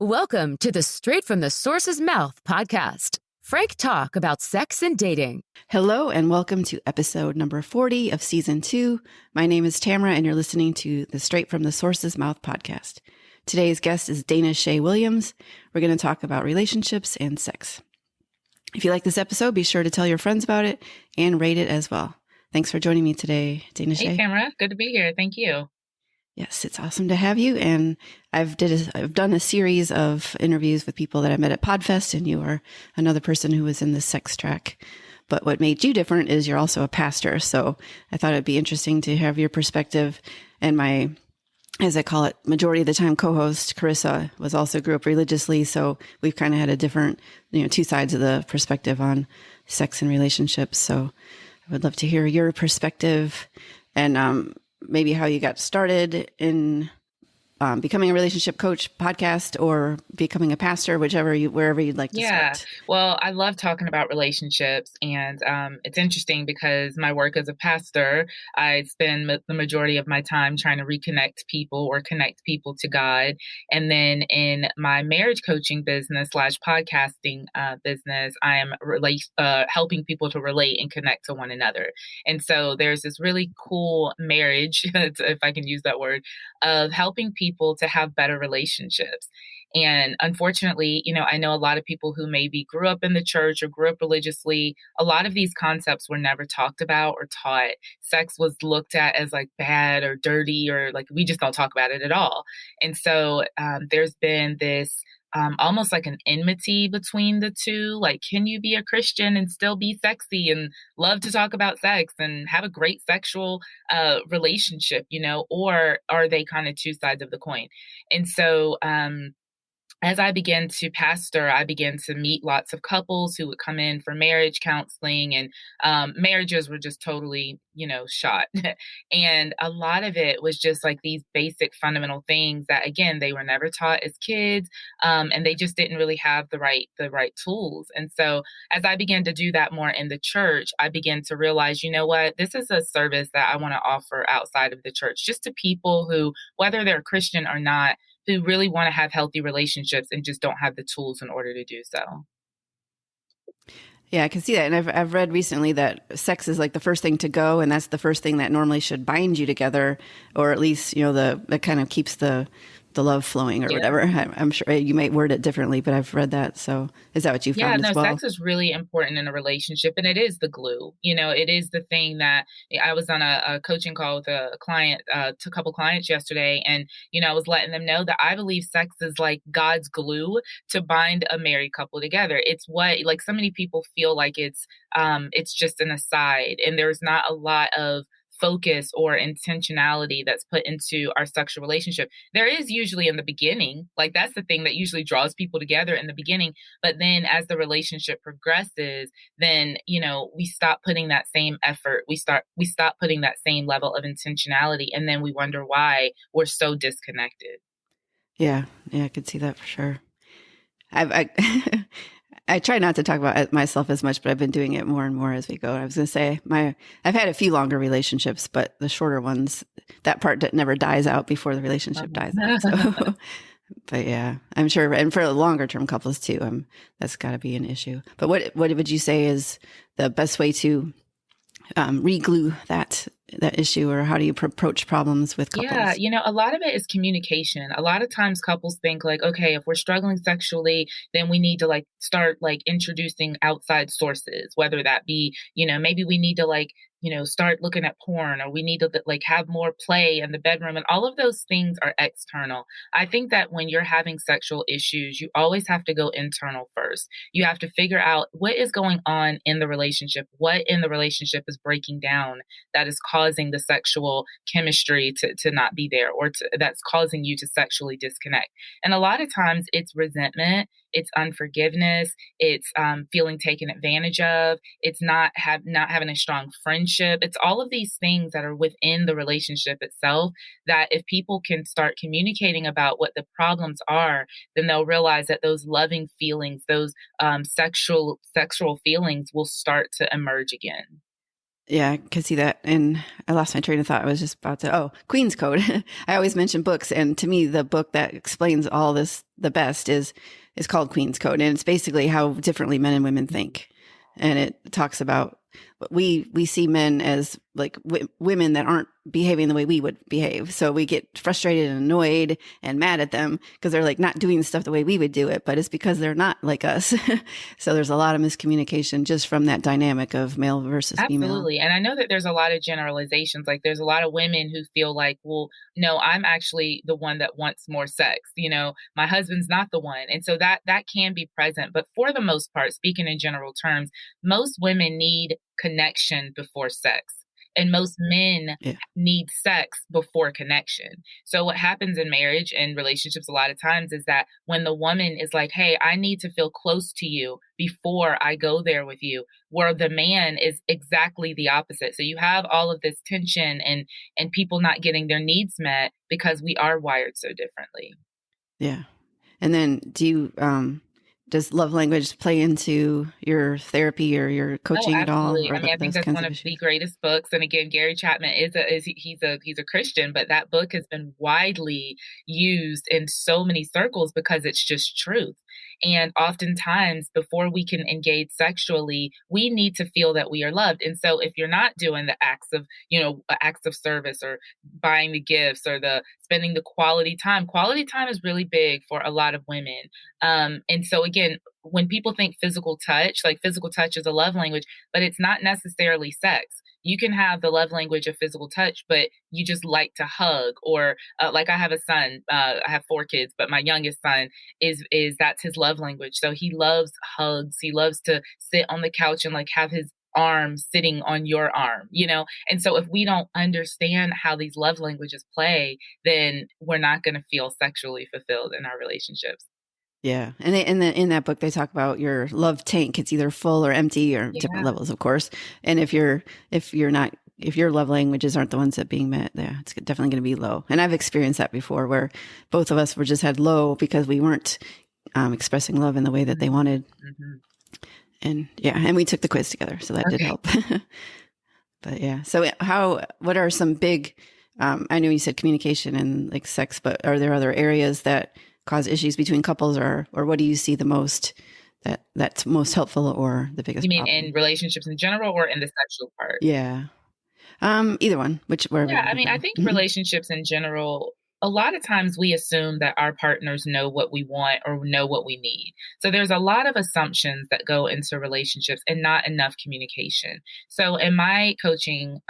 Welcome to the Straight from the Source's Mouth podcast. Frank talk about sex and dating. Hello and welcome to episode number 40 of season 2. My name is Tamara and you're listening to the Straight from the Source's Mouth podcast. Today's guest is Dana Shea Williams. We're going to talk about relationships and sex. If you like this episode, be sure to tell your friends about it and rate it as well. Thanks for joining me today, Dana Shea. Hey, Tamara. Good to be here. Thank you. Yes, it's awesome to have you. And I've done a series of interviews with people that I met at Podfest, and you are another person who was in the sex track. But what made you different is you're also a pastor. So I thought it'd be interesting to have your perspective. And my, as I call it, majority of the time co-host, Carissa, grew up religiously. So we've kind of had a different, two sides of the perspective on sex and relationships. So I would love to hear your perspective and, maybe how you got started in becoming a relationship coach podcast or becoming a pastor, wherever you'd like to start. Well, I love talking about relationships, and it's interesting because my work as a pastor, I spend the majority of my time trying to reconnect people or connect people to God. And then in my marriage coaching business / podcasting business, I am helping people to relate and connect to one another. And so there's this really cool marriage, if I can use that word, of helping people to have better relationships. And unfortunately, I know a lot of people who maybe grew up in the church or grew up religiously. A lot of these concepts were never talked about or taught. Sex was looked at as like bad or dirty, or like we just don't talk about it at all. And so there's been this almost like an enmity between the two. Like, can you be a Christian and still be sexy and love to talk about sex and have a great sexual relationship, or are they kind of two sides of the coin? And so as I began to pastor, I began to meet lots of couples who would come in for marriage counseling, and marriages were just totally, shot. And a lot of it was just like these basic fundamental things that, again, they were never taught as kids, and they just didn't really have the right tools. And so as I began to do that more in the church, I began to realize, what, this is a service that I want to offer outside of the church, just to people who, whether they're Christian or not, who really want to have healthy relationships and just don't have the tools in order to do so. Yeah, I can see that. And I've read recently that sex is like the first thing to go, and that's the first thing that normally should bind you together, or at least, that kind of keeps the love flowing or whatever. I'm sure you might word it differently, but I've read that. So is that what you found as well? Sex is really important in a relationship, and it is the glue. It is the thing that I was on a coaching call with a client, to a couple clients yesterday, and, I was letting them know that I believe sex is like God's glue to bind a married couple together. It's what, like, so many people feel like it's just an aside, and there's not a lot of focus or intentionality that's put into our sexual relationship. There is usually in the beginning, like that's the thing that usually draws people together in the beginning. But then as the relationship progresses, then, we stop putting that same effort. We stop putting that same level of intentionality. And then we wonder why we're so disconnected. Yeah, I could see that for sure. I try not to talk about myself as much, but I've been doing it more and more as we go. I was going to say I've had a few longer relationships, but the shorter ones, that part never dies out before the relationship dies out. So, but yeah, I'm sure. And for longer term couples too, that's got to be an issue. But what would you say is the best way to re-glue that issue, or how do you approach problems with couples? Yeah, a lot of it is communication. A lot of times couples think like, okay, if we're struggling sexually, then we need to start introducing outside sources, whether that be, maybe we need to start looking at porn, or we need to have more play in the bedroom. And all of those things are external. I think that when you're having sexual issues, you always have to go internal first. You have to figure out what is going on in the relationship, what in the relationship is breaking down that is causing the sexual chemistry to not be there, or that's causing you to sexually disconnect. And a lot of times it's resentment, it's unforgiveness, it's feeling taken advantage of, it's not having a strong friendship. It's all of these things that are within the relationship itself that if people can start communicating about what the problems are, then they'll realize that those loving feelings, those sexual feelings will start to emerge again. Yeah, I could see that. And I lost my train of thought. I was just about to, Queen's Code. I always mention books. And to me, the book that explains all this the best is called Queen's Code. And it's basically how differently men and women think. And it talks about we see men as like women that aren't behaving the way we would behave. So we get frustrated and annoyed and mad at them because they're like not doing stuff the way we would do it, but it's because they're not like us. So there's a lot of miscommunication just from that dynamic of male versus female. Absolutely. And I know that there's a lot of generalizations. Like there's a lot of women who feel like, well, no, I'm actually the one that wants more sex. My husband's not the one. And so that can be present. But for the most part, speaking in general terms, most women need connection before sex. And most men Yeah. need sex before connection. So what happens in marriage and relationships a lot of times is that when the woman is like, hey, I need to feel close to you before I go there with you, where the man is exactly the opposite. So you have all of this tension and people not getting their needs met because we are wired so differently. Yeah. And then does love language play into your therapy or your Oh, coaching at all, absolutely. or I mean, I think those that's kinds one of of the issues? greatest books. And again, Gary Chapman he's a Christian, but that book has been widely used in so many circles because it's just truth. And oftentimes, before we can engage sexually, we need to feel that we are loved. And so, if you're not doing the acts of service or buying the gifts or the spending the quality time is really big for a lot of women. And so, again, when people think physical touch, like physical touch is a love language, but it's not necessarily sex. You can have the love language of physical touch, but you just like to hug, or like I have a son. I have 4 kids, but my youngest son is that's his love language. So he loves hugs. He loves to sit on the couch and like have his arm sitting on your arm. And so if we don't understand how these love languages play, then we're not going to feel sexually fulfilled in our relationships. Yeah. And in that book, they talk about your love tank. It's either full or empty or different Yeah. levels, of course. And if your love languages aren't the ones that being met, yeah, it's definitely going to be low. And I've experienced that before where both of us were just had low because we weren't expressing love in the way that they wanted. Mm-hmm. And yeah, and we took the quiz together. So that did help. But yeah. So what are some big, I know you said communication and like sex, but are there other areas that cause issues between couples, or what do you see the most that's most helpful or the biggest You mean problem? in relationships in general or in the sexual part? Yeah. Either one, wherever. Yeah, I you mean, I go. think Mhm. relationships in general, a lot of times we assume that our partners know what we want or know what we need. So there's a lot of assumptions that go into relationships and not enough communication. So in my coaching,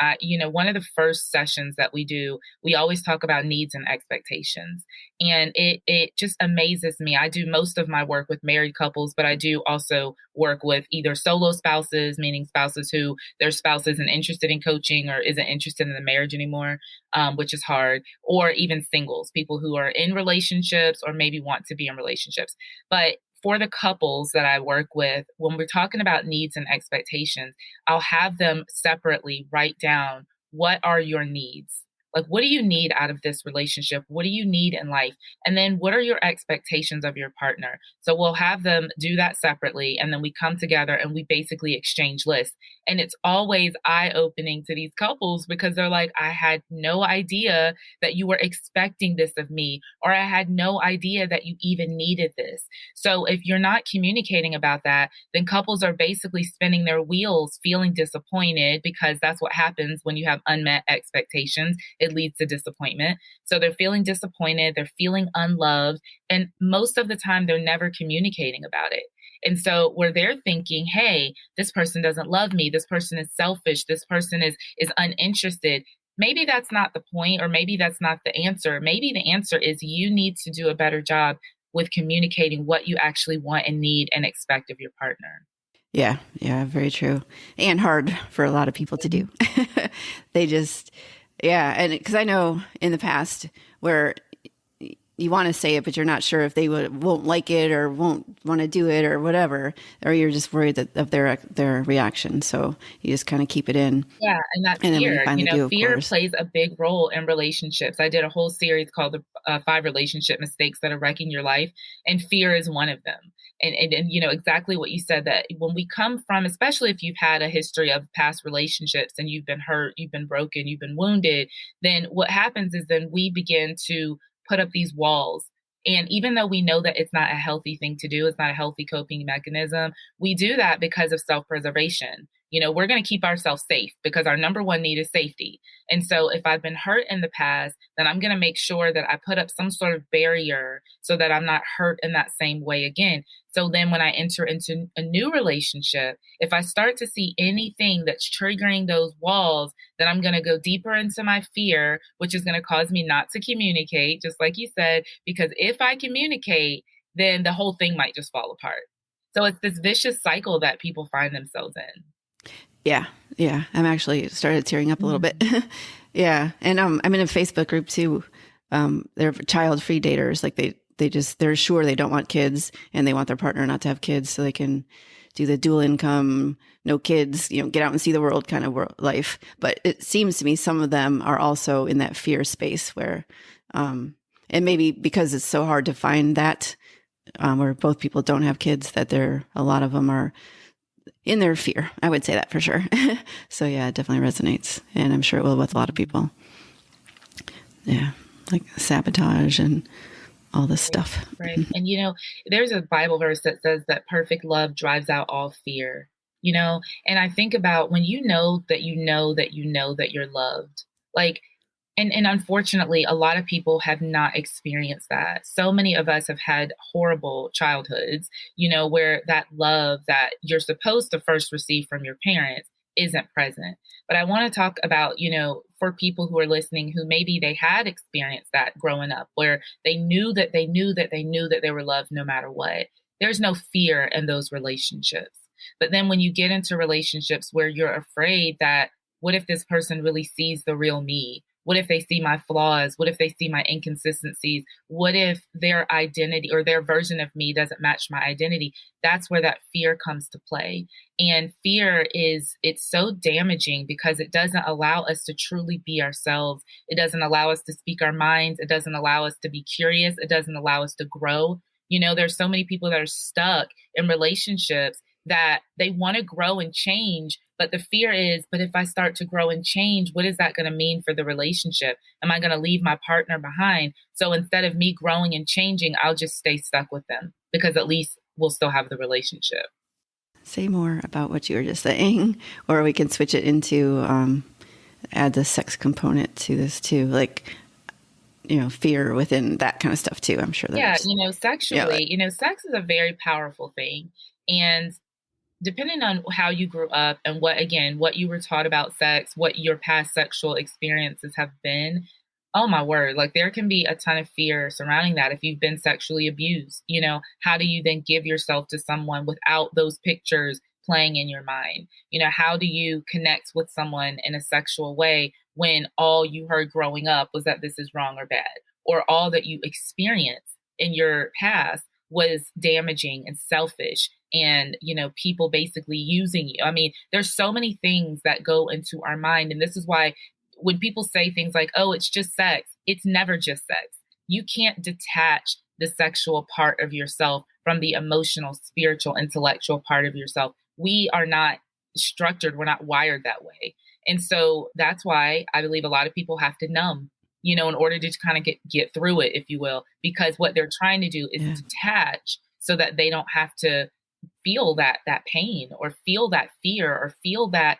one of the first sessions that we do, we always talk about needs and expectations. And it just amazes me. I do most of my work with married couples, but I do also work with either solo spouses, meaning spouses who their spouse isn't interested in coaching or isn't interested in the marriage anymore, which is hard, or even singles, people who are in relationships or maybe want to be in relationships. But for the couples that I work with, when we're talking about needs and expectations, I'll have them separately write down, what are your needs? Like, what do you need out of this relationship? What do you need in life? And then what are your expectations of your partner? So we'll have them do that separately. And then we come together and we basically exchange lists. And it's always eye opening to these couples because they're like, I had no idea that you were expecting this of me, or I had no idea that you even needed this. So if you're not communicating about that, then couples are basically spinning their wheels, feeling disappointed, because that's what happens when you have unmet expectations. It leads to disappointment. So they're feeling disappointed, they're feeling unloved, and most of the time they're never communicating about it. And so where they're thinking, hey, this person doesn't love me, this person is selfish, this person is uninterested. Maybe that's not the point, or maybe that's not the answer. Maybe the answer is you need to do a better job with communicating what you actually want and need and expect of your partner. Yeah. Yeah. Very true. And hard for a lot of people to do. They just, yeah. And because I know in the past where you want to say it, but you're not sure if they won't like it or won't want to do it or whatever, or you're just worried of their reaction. So you just kind of keep it in. Yeah, and that And then when you fear, finally do, of fear course. plays a big role in relationships. I did a whole series called the 5 relationship mistakes that are wrecking your life, and fear is one of them. And you know, exactly what you said, that when we come from, especially if you've had a history of past relationships and you've been hurt, you've been broken, you've been wounded, then what happens is then we begin to put up these walls. And even though we know that it's not a healthy thing to do, it's not a healthy coping mechanism, we do that because of self-preservation. You know, we're going to keep ourselves safe because our number one need is safety. And so if I've been hurt in the past, then I'm going to make sure that I put up some sort of barrier so that I'm not hurt in that same way again. So then when I enter into a new relationship, if I start to see anything that's triggering those walls, then I'm going to go deeper into my fear, which is going to cause me not to communicate, just like you said, because if I communicate, then the whole thing might just fall apart. So it's this vicious cycle that people find themselves in. Yeah. Yeah. I'm actually started tearing up a little bit. Yeah. And I'm in a Facebook group too. They're child-free daters. Like they're sure they don't want kids and they want their partner not to have kids so they can do the dual income, no kids, you know, get out and see the world kind of life. But it seems to me some of them are also in that fear space where, and maybe because it's so hard to find that, where both people don't have kids, that a lot of them are in their fear. I would say that for sure. So yeah, it definitely resonates. And I'm sure it will with a lot of people. Yeah. Like sabotage and all this stuff. Right. And, you know, there's a Bible verse that says that perfect love drives out all fear, you know, and I think about when you know that you know that you know that you're loved, like, and unfortunately, a lot of people have not experienced that. So many of us have had horrible childhoods, you know, where that love that you're supposed to first receive from your parents isn't present. But I want to talk about, you know, for people who are listening who maybe they had experienced that growing up, where they knew that they knew that they knew that they were loved no matter what. There's no fear in those relationships. But then when you get into relationships where you're afraid that, what if this person really sees the real me? What if they see my flaws? What if they see my inconsistencies? What if their identity or their version of me doesn't match my identity? That's where that fear comes to play. And fear it's so damaging because it doesn't allow us to truly be ourselves. It doesn't allow us to speak our minds. It doesn't allow us to be curious. It doesn't allow us to grow. You know, there's so many people that are stuck in relationships that they want to grow and change. But the fear is, but if I start to grow and change, what is that going to mean for the relationship? Am I going to leave my partner behind? So instead of me growing and changing, I'll just stay stuck with them because at least we'll still have the relationship. Say more about what you were just saying, or we can switch it into add the sex component to this too, like, you know, fear within that kind of stuff too. I'm sure there's, you know, sexually, you know, sex is a very powerful thing. And depending on how you grew up and what you were taught about sex, what your past sexual experiences have been, oh my word, like there can be a ton of fear surrounding that. If you've been sexually abused, you know, how do you then give yourself to someone without those pictures playing in your mind? You know, how do you connect with someone in a sexual way when all you heard growing up was that this is wrong or bad, or all that you experienced in your past was damaging and selfish and, you know, people basically using you. I mean, there's so many things that go into our mind. And this is why when people say things like, oh, it's just sex, it's never just sex. You can't detach the sexual part of yourself from the emotional, spiritual, intellectual part of yourself. We are not structured. We're not wired that way. And so that's why I believe a lot of people have to numb, you know, in order to kind of get through it, if you will, because what they're trying to do is detach so that they don't have to feel that pain or feel that fear or feel that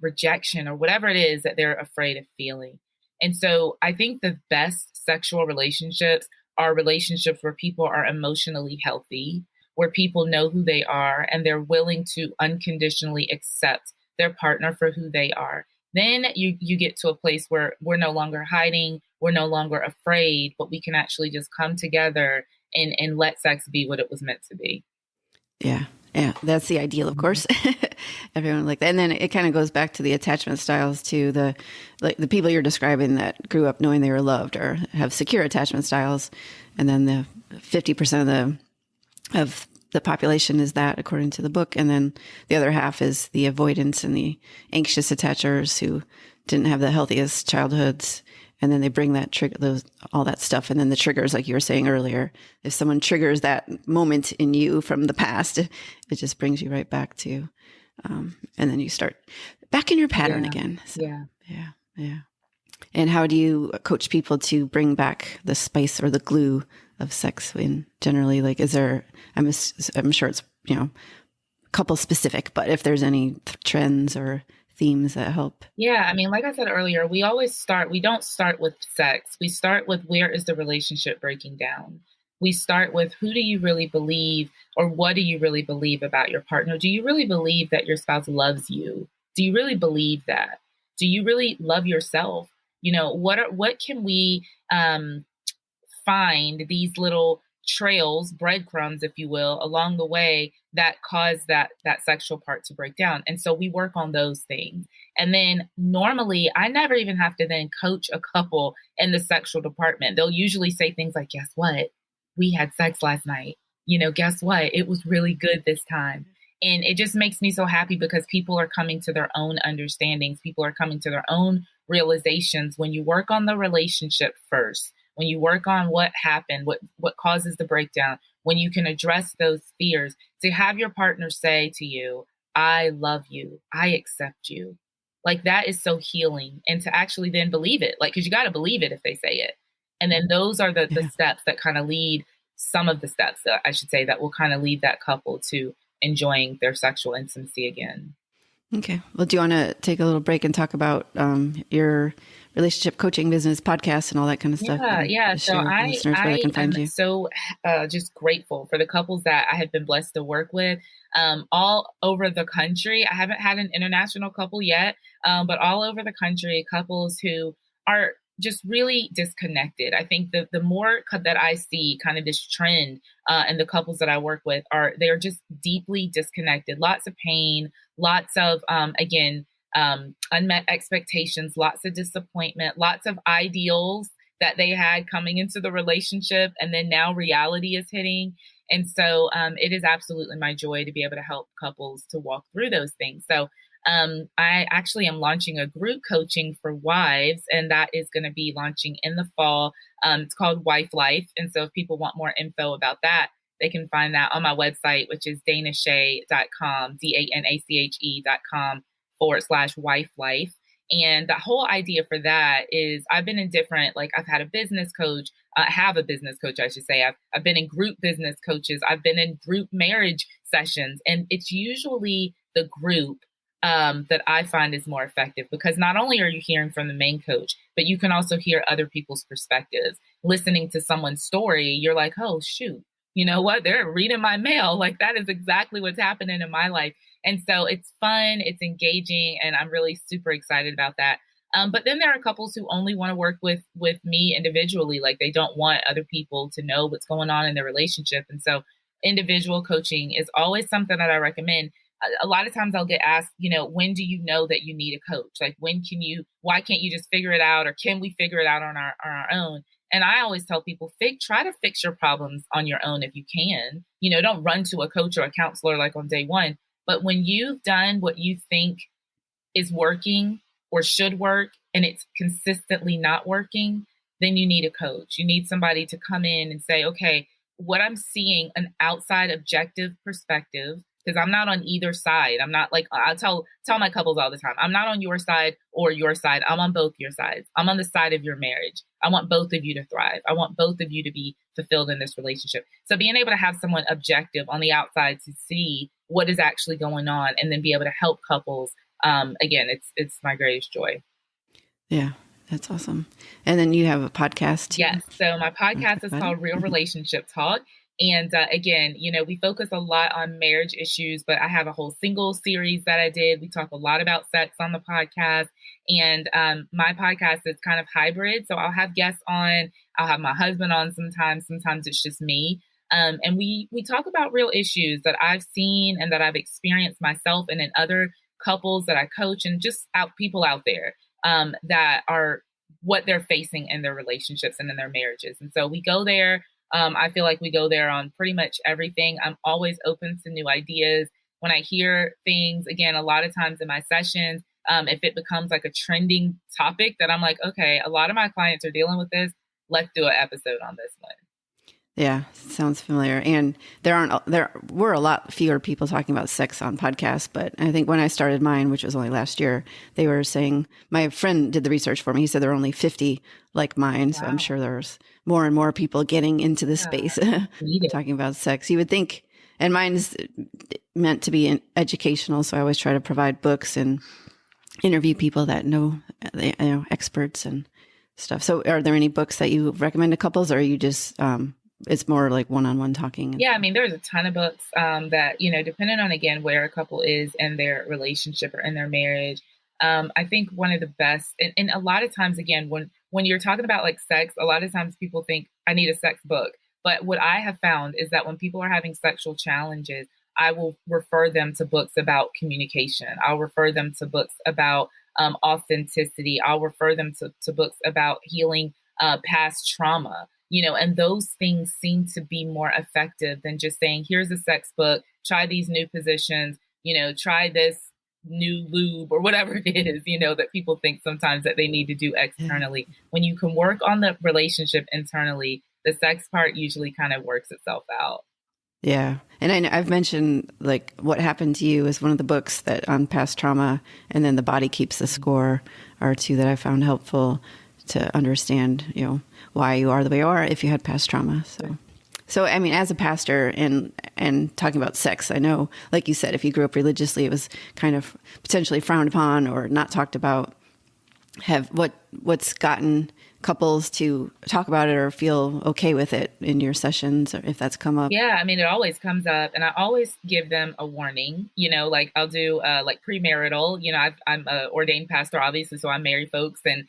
rejection or whatever it is that they're afraid of feeling. And so I think the best sexual relationships are relationships where people are emotionally healthy, where people know who they are and they're willing to unconditionally accept their partner for who they are. Then you get to a place where we're no longer hiding, we're no longer afraid, but we can actually just come together and let sex be what it was meant to be. Yeah. Yeah. That's the ideal, of course. Everyone like that. And then it kind of goes back to the attachment styles to the people you're describing that grew up knowing they were loved or have secure attachment styles. And then the 50% of the population is that, according to the book. And then the other half is the avoidance and the anxious attachers who didn't have the healthiest childhoods and then they bring that trigger, all that stuff. And then the triggers, like you were saying earlier, if someone triggers that moment in you from the past, it just brings you right back to, and then you start back in your pattern again. So, yeah. And how do you coach people to bring back the spice or the glue of sex in generally? Like, is there, I'm sure it's, couple specific, but if there's any trends or themes that help. Yeah. I mean, like I said earlier, we don't start with sex. We start with where is the relationship breaking down? We start with who do you really believe, or what do you really believe about your partner? Do you really believe that your spouse loves you? Do you really believe that? Do you really love yourself? What can we find these little trails, breadcrumbs, if you will, along the way that cause that sexual part to break down. And so we work on those things. And then normally I never even have to then coach a couple in the sexual department. They'll usually say things like, guess what? We had sex last night. Guess what? It was really good this time. And it just makes me so happy because people are coming to their own understandings. People are coming to their own realizations. When you work on the relationship first, when you work on what happened, what causes the breakdown, when you can address those fears, to have your partner say to you, I love you, I accept you. Like that is so healing. And to actually then believe it, like, cause you got to believe it if they say it. And then those are the steps that kind of lead, some of the steps that I should say that will kind of lead that couple to enjoying their sexual intimacy again. Okay. Well, do you want to take a little break and talk about your relationship coaching business, podcast, and all that kind of stuff? Yeah. So I am so just grateful for the couples that I have been blessed to work with all over the country. I haven't had an international couple yet, but all over the country, couples who are just really disconnected. I think the more that I see kind of this trend and the couples that I work with they're just deeply disconnected. Lots of pain, lots of, unmet expectations, lots of disappointment, lots of ideals that they had coming into the relationship. And then now reality is hitting. And so it is absolutely my joy to be able to help couples to walk through those things. So I actually am launching a group coaching for wives, and that is going to be launching in the fall. It's called Wife Life. And so if people want more info about that, they can find that on my website, which is danache.com, DANACHE.com/wife life. And the whole idea for that is I've been in different, like I've had a business coach, have a business coach, I should say. I've been in group business coaches. I've been in group marriage sessions, and it's usually the group that I find is more effective because not only are you hearing from the main coach, but you can also hear other people's perspectives. Listening to someone's story, you're like, oh, shoot, you know what? They're reading my mail. Like that is exactly what's happening in my life. And so it's fun, it's engaging, and I'm really super excited about that. But then there are couples who only want to work with me individually. Like they don't want other people to know what's going on in their relationship. And so individual coaching is always something that I recommend. A lot of times I'll get asked, when do you know that you need a coach? Like why can't you just figure it out? Or can we figure it out on our own? And I always tell people, try to fix your problems on your own if you can. Don't run to a coach or a counselor like on day one. But when you've done what you think is working or should work and it's consistently not working, then you need a coach. You need somebody to come in and say, okay, what I'm seeing, an outside objective perspective, because I'm not on either side. I'm not like, I tell my couples all the time, I'm not on your side or your side. I'm on both your sides. I'm on the side of your marriage. I want both of you to thrive. I want both of you to be fulfilled in this relationship. So being able to have someone objective on the outside to see what is actually going on and then be able to help couples. Again, it's my greatest joy. Yeah. That's awesome. And then you have a podcast. Yes. So my podcast is called Real Relationship Talk. And again, we focus a lot on marriage issues, but I have a whole single series that I did. We talk a lot about sex on the podcast. And my podcast is kind of hybrid. So I'll have guests on. I'll have my husband on sometimes. Sometimes it's just me. And we talk about real issues that I've seen and that I've experienced myself and in other couples that I coach and just people out there that are what they're facing in their relationships and in their marriages. And so we go there. I feel like we go there on pretty much everything. I'm always open to new ideas. When I hear things, again, a lot of times in my sessions, if it becomes like a trending topic that I'm like, okay, a lot of my clients are dealing with this. Let's do an episode on this one. Yeah, sounds familiar. And there were a lot fewer people talking about sex on podcasts, but I think when I started mine, which was only last year, they were saying, my friend did the research for me. He said there were only 50 like mine. Wow. So I'm sure there's more and more people getting into this space talking about sex. You would think, and mine's meant to be educational. So I always try to provide books and interview people that know experts and stuff. So are there any books that you recommend to couples, or are you just, it's more like one-on-one talking? Yeah, I mean, there's a ton of books that, depending on, again, where a couple is in their relationship or in their marriage. I think one of the best, and a lot of times, again, when you're talking about like sex, a lot of times people think I need a sex book. But what I have found is that when people are having sexual challenges, I will refer them to books about communication. I'll refer them to books about authenticity. I'll refer them to books about healing past trauma. And those things seem to be more effective than just saying, here's a sex book, try these new positions, try this new lube or whatever it is, that people think sometimes that they need to do externally. When you can work on the relationship internally, the sex part usually kind of works itself out. Yeah. And I've mentioned like What Happened to You is one of the books that on past trauma, and then The Body Keeps the Score are two that I found helpful to understand, why you are the way you are if you had past trauma. So I mean, as a pastor and talking about sex, I know, like you said, if you grew up religiously, it was kind of potentially frowned upon or not talked about. What's gotten couples to talk about it or feel okay with it in your sessions, or if that's come up? Yeah, I mean, it always comes up, and I always give them a warning. Like I'll do like premarital. I'm a ordained pastor, obviously, so I marry folks, and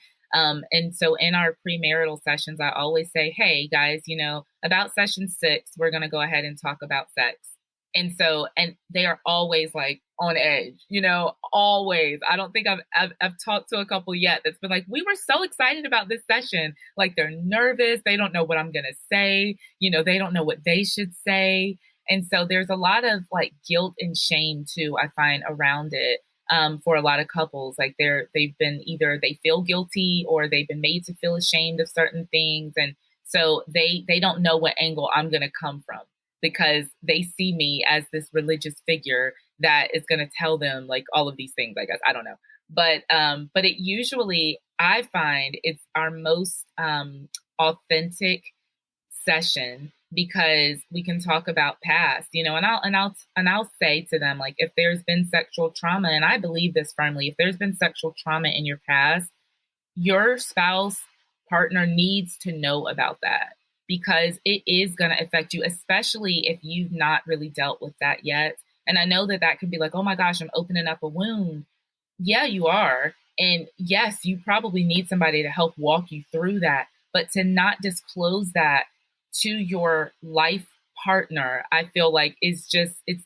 so in our premarital sessions, I always say, hey guys, about session 6, we're going to go ahead and talk about sex. And they are always like on edge, always. I don't think I've talked to a couple yet that's been like, we were so excited about this session. Like they're nervous. They don't know what I'm going to say. They don't know what they should say. And so there's a lot of like guilt and shame too, I find, around it. For a lot of couples, like they've been either they feel guilty or they've been made to feel ashamed of certain things. And so they don't know what angle I'm going to come from, because they see me as this religious figure that is going to tell them like all of these things, I guess. I don't know. But it usually, I find it's our most authentic session, because we can talk about past, and I'll say to them, like, if there's been sexual trauma, and I believe this firmly, if there's been sexual trauma in your past, your spouse, partner needs to know about that, because it is going to affect you, especially if you've not really dealt with that yet. And I know that could be like, oh my gosh, I'm opening up a wound. Yeah, you are. And yes, you probably need somebody to help walk you through that, but to not disclose that to your life partner, I feel like it's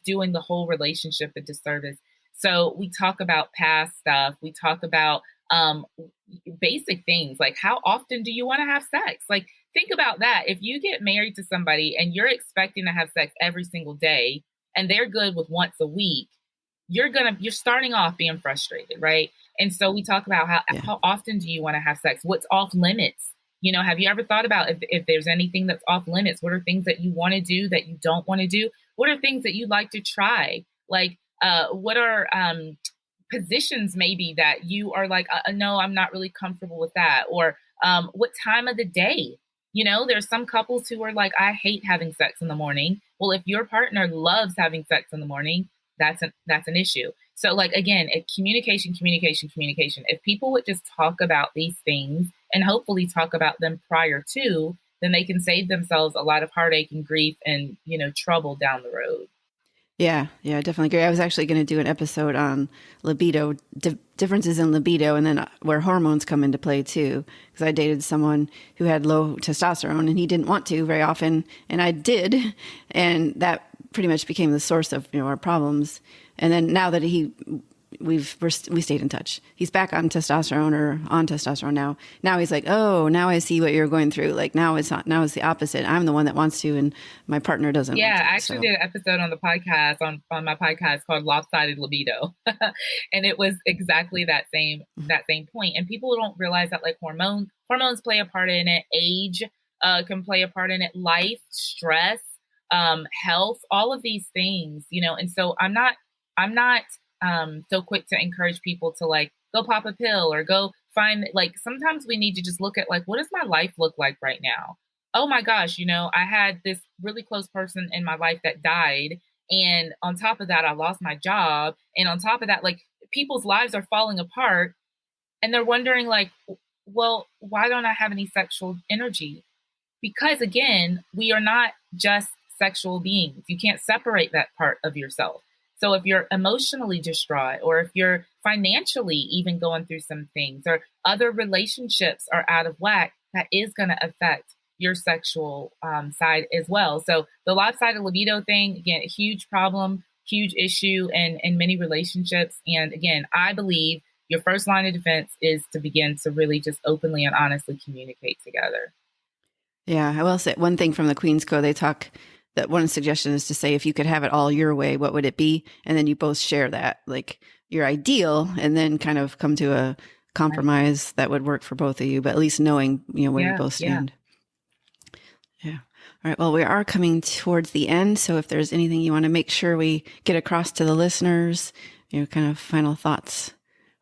doing the whole relationship a disservice. So we talk about past stuff. We talk about basic things like, how often do you want to have sex? Like, think about that. If you get married to somebody and you're expecting to have sex every single day and they're good with once a week, you're starting off being frustrated, right? And so we talk about how often do you want to have sex? What's off limits? Have you ever thought about if there's anything that's off limits? What are things that you want to do that you don't want to do? What are things that you'd like to try? Like, what are positions maybe that you are like, no, I'm not really comfortable with that? Or what time of the day? There's some couples who are like, I hate having sex in the morning. Well, if your partner loves having sex in the morning, that's an issue. So like, again, communication. If people would just talk about these things and hopefully talk about them prior to, then they can save themselves a lot of heartache and grief and, trouble down the road. Yeah, I definitely agree. I was actually going to do an episode on libido, differences in libido, and then where hormones come into play too. Because I dated someone who had low testosterone and he didn't want to very often, and I did. And that pretty much became the source of, our problems. And then now that he we stayed in touch. He's back on testosterone or on testosterone now. Now he's like, oh, now I see what you're going through. Like now it's the opposite. I'm the one that wants to, and my partner doesn't. Yeah, want to, I actually did an episode on the podcast on my podcast called Lopsided Libido. And it was exactly that same point. And people don't realize that like hormones play a part in it, age can play a part in it, life, stress, health, all of these things, and so I'm not so quick to encourage people to like go pop a pill or go find, like, sometimes we need to just look at like, what does my life look like right now? Oh my gosh, I had this really close person in my life that died. And on top of that, I lost my job. And on top of that, like people's lives are falling apart and they're wondering like, well, why don't I have any sexual energy? Because again, we are not just sexual beings. You can't separate that part of yourself. So if you're emotionally distraught, or if you're financially even going through some things, or other relationships are out of whack, that is going to affect your sexual side as well. So the lopsided libido thing, again, a huge problem, huge issue in many relationships. And again, I believe your first line of defense is to begin to really just openly and honestly communicate together. Yeah, I will say one thing from the Queen's Code. They talk that one suggestion is to say, if you could have it all your way, what would it be? And then you both share that, like your ideal, and then kind of come to a compromise that would work for both of you, but at least knowing, where you both stand. Yeah. All right. Well, we are coming towards the end. So if there's anything you want to make sure we get across to the listeners, kind of final thoughts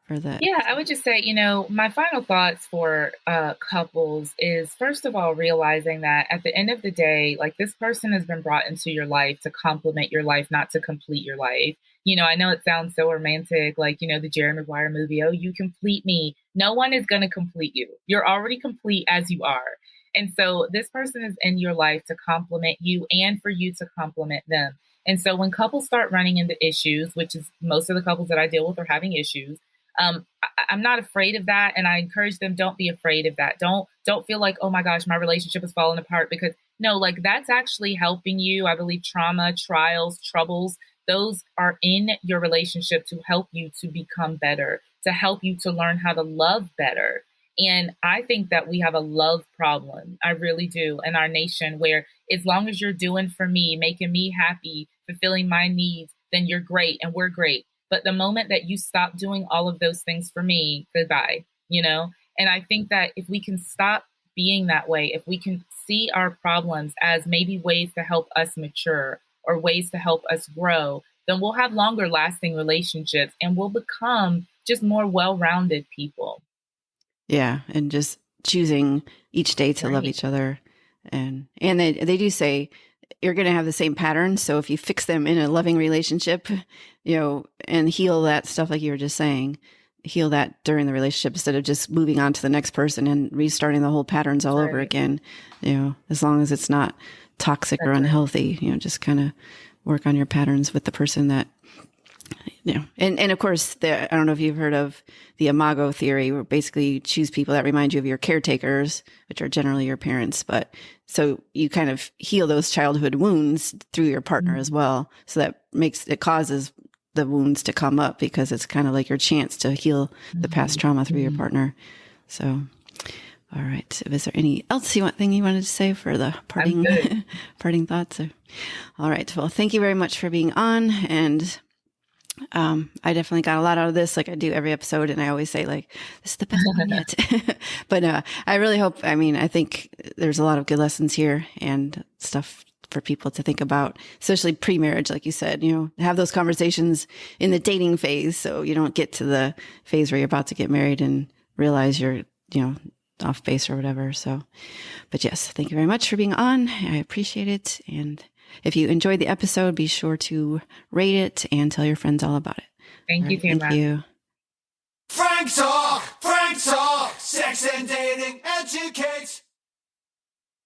for that. Yeah, I would just say, my final thoughts for couples is, first of all, realizing that at the end of the day, like this person has been brought into your life to complement your life, not to complete your life. I know it sounds so romantic, like, the Jerry Maguire movie, oh, you complete me. No one is going to complete you. You're already complete as you are. And so this person is in your life to complement you and for you to complement them. And so when couples start running into issues, which is most of the couples that I deal with are having issues, I'm not afraid of that. And I encourage them, don't be afraid of that. Don't feel like, oh my gosh, my relationship is falling apart, because no, like that's actually helping you. I believe trauma, trials, troubles, those are in your relationship to help you to become better, to help you to learn how to love better. And I think that we have a love problem. I really do. In our nation, where as long as you're doing for me, making me happy, fulfilling my needs, then you're great and we're great. But the moment that you stop doing all of those things for me, goodbye, And I think that if we can stop being that way, if we can see our problems as maybe ways to help us mature or ways to help us grow, then we'll have longer lasting relationships and we'll become just more well-rounded people. Yeah. And just choosing each day to love each other. And they do say you're going to have the same patterns. So if you fix them in a loving relationship, and heal that stuff, like you were just saying, heal that during the relationship instead of just moving on to the next person and restarting the whole patterns all over again, as long as it's not toxic or unhealthy, just kind of work on your patterns with the person that, and of course, I don't know if you've heard of the imago theory, where basically you choose people that remind you of your caretakers, which are generally your parents. But so you kind of heal those childhood wounds through your partner as well. So that causes the wounds to come up, because it's kind of like your chance to heal the past trauma through your partner. So, all right. Is there any else you wanted to say for the parting thoughts? All right. Well, thank you very much for being on. And I definitely got a lot out of this, like I do every episode. And I always say, like, this is the best one yet. But I really hope, I think there's a lot of good lessons here and stuff for people to think about, especially pre-marriage, like you said, have those conversations in the dating phase, so you don't get to the phase where you're about to get married and realize you're, off base or whatever. So, but yes, thank you very much for being on. I appreciate it. And if you enjoyed the episode, be sure to rate it and tell your friends all about it. Thank you, Tamara. Thank you. Frank Talk, Sex and Dating Education.